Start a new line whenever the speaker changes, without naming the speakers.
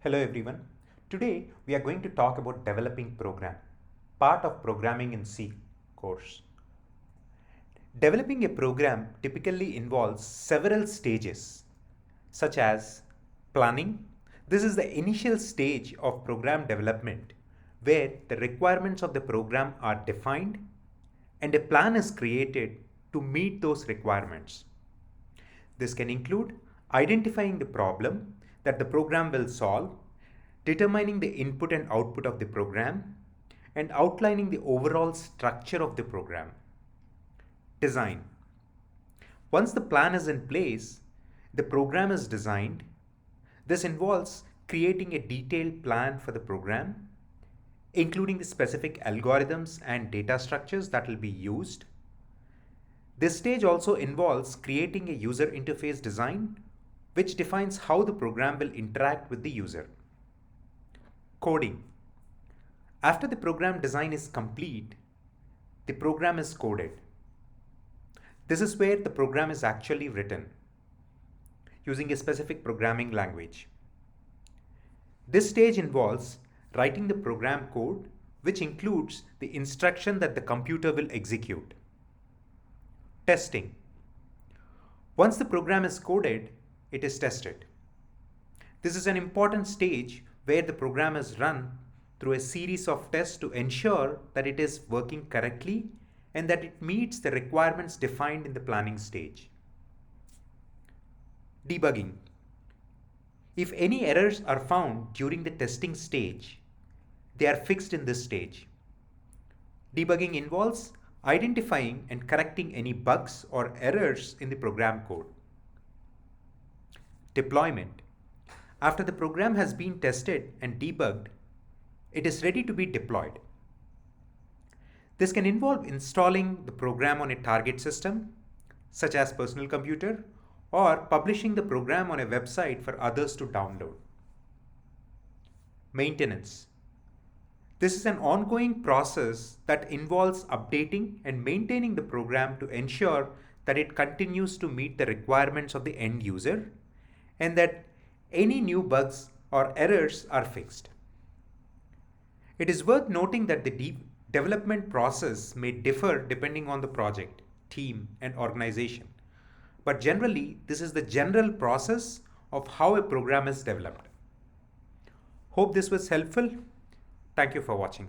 Hello everyone. Today we are going to talk about developing program, part of programming in C course. Developing a program typically involves several stages such as planning. This is the initial stage of program development where the requirements of the program are defined and a plan is created to meet those requirements. This can include identifying the problem that the program will solve, determining the input and output of the program, and outlining the overall structure of the program. Design. Once the plan is in place, the program is designed. This involves creating a detailed plan for the program, including the specific algorithms and data structures that will be used. This stage also involves creating a user interface design, which defines how the program will interact with the user. Coding. After the program design is complete, the program is coded. This is where the program is actually written using a specific programming language. This stage involves writing the program code, which includes the instruction that the computer will execute. Testing. Once the program is coded, it is tested. This is an important stage where the program is run through a series of tests to ensure that it is working correctly and that it meets the requirements defined in the planning stage. Debugging. If any errors are found during the testing stage, they are fixed in this stage. Debugging involves identifying and correcting any bugs or errors in the program code. Deployment. After the program has been tested and debugged, it is ready to be deployed. This can involve installing the program on a target system, such as personal computer, or publishing the program on a website for others to download. Maintenance. This is an ongoing process that involves updating and maintaining the program to ensure that it continues to meet the requirements of the end user and that any new bugs or errors are fixed. It is worth noting that the development process may differ depending on the project, team, and organization. But generally, this is the general process of how a program is developed. Hope this was helpful. Thank you for watching.